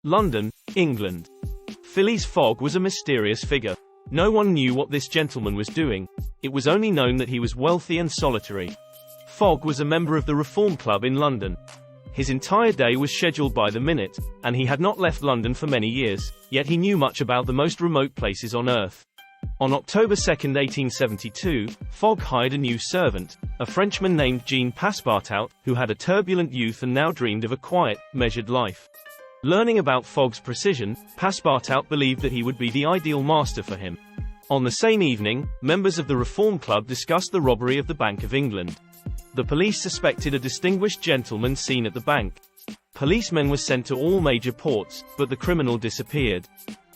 London, England. Phileas Fogg was a mysterious figure. No one knew what this gentleman was doing. It was only known that he was wealthy and solitary. Fogg was a member of the Reform Club in London. His entire day was scheduled by the minute, and he had not left London for many years, yet he knew much about the most remote places on Earth. On October 2, 1872, Fogg hired a new servant, a Frenchman named Jean Passepartout, who had a turbulent youth and now dreamed of a quiet, measured life. Learning about Fogg's precision, Passepartout believed that he would be the ideal master for him. On the same evening, members of the Reform Club discussed the robbery of the Bank of England. The police suspected a distinguished gentleman seen at the bank. Policemen were sent to all major ports, but the criminal disappeared.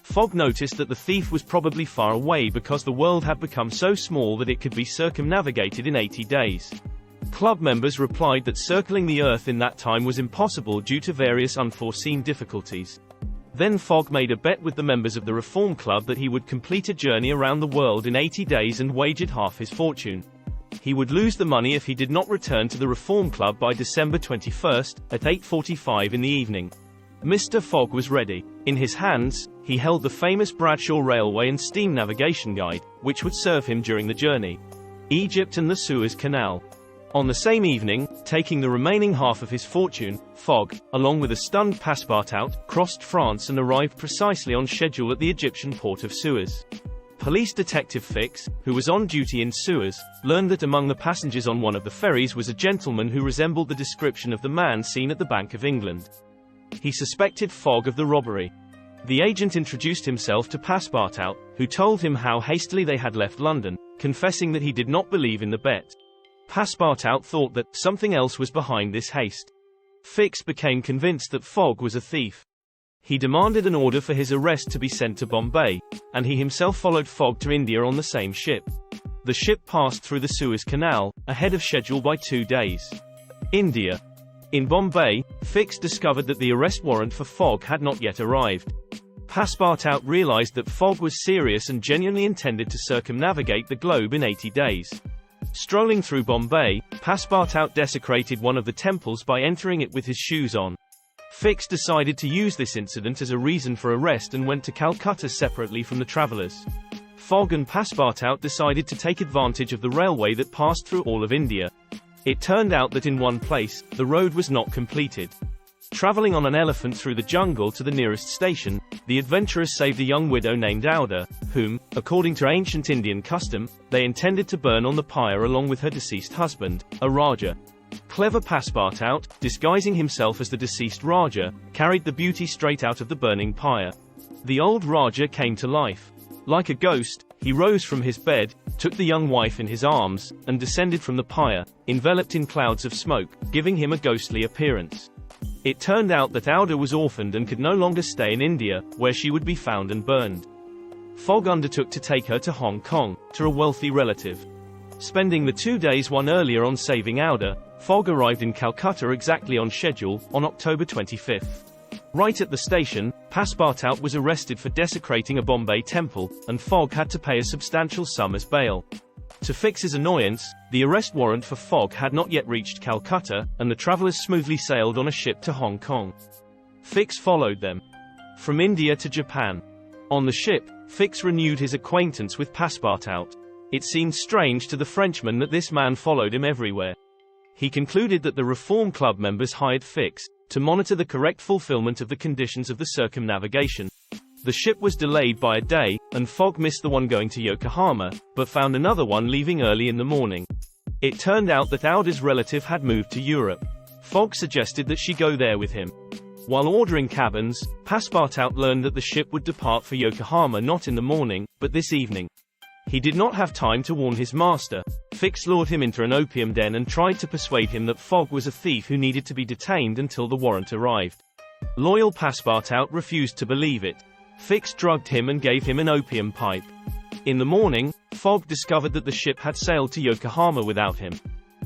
Fogg noticed that the thief was probably far away because the world had become so small that it could be circumnavigated in 80 days. Club members replied that circling the Earth in that time was impossible due to various unforeseen difficulties. Then Fogg made a bet with the members of the Reform Club that he would complete a journey around the world in 80 days and wagered half his fortune. He would lose the money if he did not return to the Reform Club by December 21, at 8:45 in the evening. Mr. Fogg was ready. In his hands, he held the famous Bradshaw Railway and Steam Navigation Guide, which would serve him during the journey. Egypt and the Suez Canal. On the same evening, taking the remaining half of his fortune, Fogg, along with a stunned Passepartout, crossed France and arrived precisely on schedule at the Egyptian port of Suez. Police detective Fix, who was on duty in Suez, learned that among the passengers on one of the ferries was a gentleman who resembled the description of the man seen at the Bank of England. He suspected Fogg of the robbery. The agent introduced himself to Passepartout, who told him how hastily they had left London, confessing that he did not believe in the bet. Passepartout thought that something else was behind this haste. Fix became convinced that Fogg was a thief. He demanded an order for his arrest to be sent to Bombay, and he himself followed Fogg to India on the same ship. The ship passed through the Suez Canal, ahead of schedule by 2 days. India. In Bombay, Fix discovered that the arrest warrant for Fogg had not yet arrived. Passepartout realized that Fogg was serious and genuinely intended to circumnavigate the globe in 80 days. Strolling through Bombay, Passepartout desecrated one of the temples by entering it with his shoes on. Fix decided to use this incident as a reason for arrest and went to Calcutta separately from the travelers. Fogg and Passepartout decided to take advantage of the railway that passed through all of India. It turned out that in one place, the road was not completed. Traveling on an elephant through the jungle to the nearest station, the adventurers saved a young widow named Auda, whom, according to ancient Indian custom, they intended to burn on the pyre along with her deceased husband, a Raja. Clever Passepartout, disguising himself as the deceased Raja, carried the beauty straight out of the burning pyre. The old Raja came to life. Like a ghost, he rose from his bed, took the young wife in his arms, and descended from the pyre, enveloped in clouds of smoke, giving him a ghostly appearance. It turned out that Auda was orphaned and could no longer stay in India, where she would be found and burned. Fogg undertook to take her to Hong Kong, to a wealthy relative. Spending the 2 days one earlier on saving Auda, Fogg arrived in Calcutta exactly on schedule, on October 25. Right at the station, Passepartout was arrested for desecrating a Bombay temple, and Fogg had to pay a substantial sum as bail. To Fix his annoyance, the arrest warrant for Fogg had not yet reached Calcutta, and the travelers smoothly sailed on a ship to Hong Kong. Fix followed them. From India to Japan. On the ship, Fix renewed his acquaintance with Passepartout. It seemed strange to the Frenchman that this man followed him everywhere. He concluded that the Reform Club members hired Fix to monitor the correct fulfillment of the conditions of the circumnavigation. The ship was delayed by a day, and Fogg missed the one going to Yokohama, but found another one leaving early in the morning. It turned out that Auda's relative had moved to Europe. Fogg suggested that she go there with him. While ordering cabins, Passepartout learned that the ship would depart for Yokohama not in the morning, but this evening. He did not have time to warn his master. Fix lured him into an opium den and tried to persuade him that Fogg was a thief who needed to be detained until the warrant arrived. Loyal Passepartout refused to believe it. Fix drugged him and gave him an opium pipe. In the morning, Fogg discovered that the ship had sailed to Yokohama without him.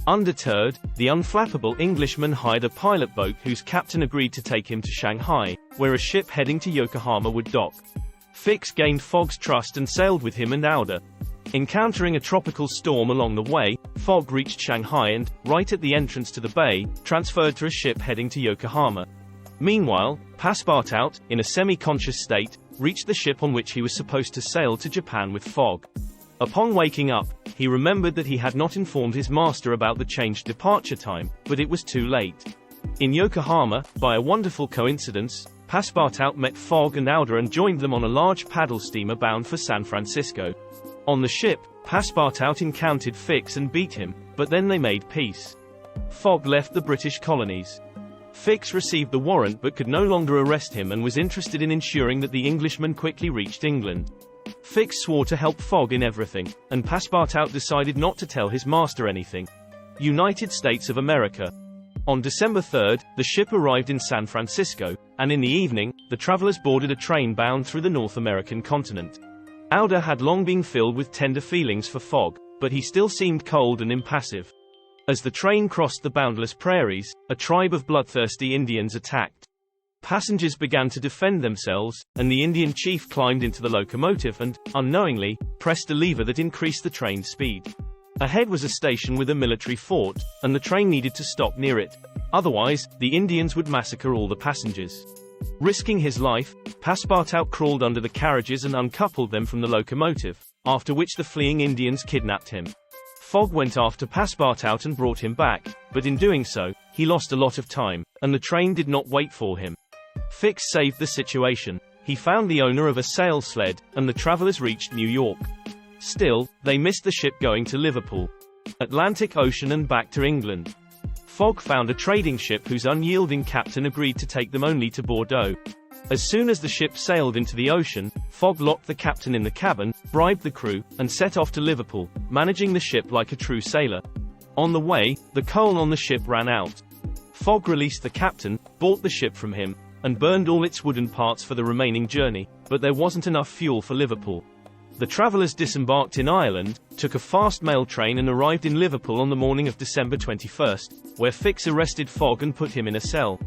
Undeterred, the unflappable Englishman hired a pilot boat whose captain agreed to take him to Shanghai, where a ship heading to Yokohama would dock. Fix gained Fogg's trust and sailed with him and Auda. Encountering a tropical storm along the way, Fogg reached Shanghai and, right at the entrance to the bay, transferred to a ship heading to Yokohama. Meanwhile, Passepartout, in a semi-conscious state, reached the ship on which he was supposed to sail to Japan with Fogg. Upon waking up, he remembered that he had not informed his master about the changed departure time, but it was too late. In Yokohama, by a wonderful coincidence, Passepartout met Fogg and Auda and joined them on a large paddle steamer bound for San Francisco. On the ship, Passepartout encountered Fix and beat him, but then they made peace. Fogg left the British colonies. Fix received the warrant but could no longer arrest him and was interested in ensuring that the Englishman quickly reached England. Fix swore to help Fogg in everything, and Passepartout decided not to tell his master anything. United States of America. On December 3, the ship arrived in San Francisco, and in the evening, the travelers boarded a train bound through the North American continent. Auda had long been filled with tender feelings for Fogg, but he still seemed cold and impassive. As the train crossed the boundless prairies, a tribe of bloodthirsty Indians attacked. Passengers began to defend themselves, and the Indian chief climbed into the locomotive and, unknowingly, pressed a lever that increased the train's speed. Ahead was a station with a military fort, and the train needed to stop near it. Otherwise, the Indians would massacre all the passengers. Risking his life, Passepartout crawled under the carriages and uncoupled them from the locomotive, after which the fleeing Indians kidnapped him. Fogg went after Passepartout and brought him back, but in doing so, he lost a lot of time, and the train did not wait for him. Fix saved the situation. He found the owner of a sail sled, and the travelers reached New York. Still, they missed the ship going to Liverpool, Atlantic Ocean and back to England. Fogg found a trading ship whose unyielding captain agreed to take them only to Bordeaux. As soon as the ship sailed into the ocean, Fogg locked the captain in the cabin, bribed the crew, and set off to Liverpool, managing the ship like a true sailor. On the way, the coal on the ship ran out. Fogg released the captain, bought the ship from him, and burned all its wooden parts for the remaining journey, but there wasn't enough fuel for Liverpool. The travelers disembarked in Ireland, took a fast mail train and arrived in Liverpool on the morning of December 21, where Fix arrested Fogg and put him in a cell.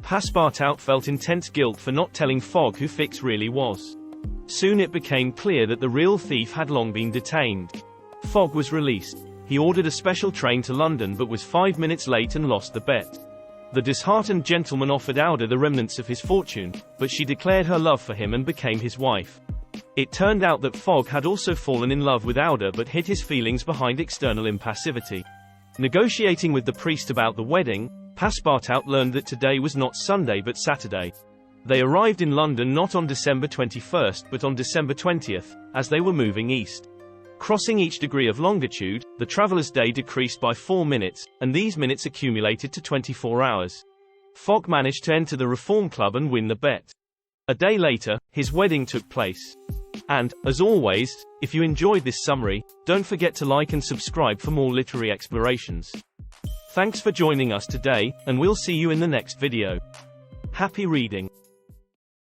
Passepartout felt intense guilt for not telling Fogg who Fix really was. Soon it became clear that the real thief had long been detained. Fogg was released. He ordered a special train to London but was 5 minutes late and lost the bet. The disheartened gentleman offered Auda the remnants of his fortune, but she declared her love for him and became his wife. It turned out that Fogg had also fallen in love with Auda but hid his feelings behind external impassivity. Negotiating with the priest about the wedding, Passepartout learned that today was not Sunday but Saturday. They arrived in London not on December 21 but on December 20, as they were moving east. Crossing each degree of longitude, the traveler's day decreased by 4 minutes, and these minutes accumulated to 24 hours. Fogg managed to enter the Reform Club and win the bet. A day later, his wedding took place. And, as always, if you enjoyed this summary, don't forget to like and subscribe for more literary explorations. Thanks for joining us today, and we'll see you in the next video. Happy reading!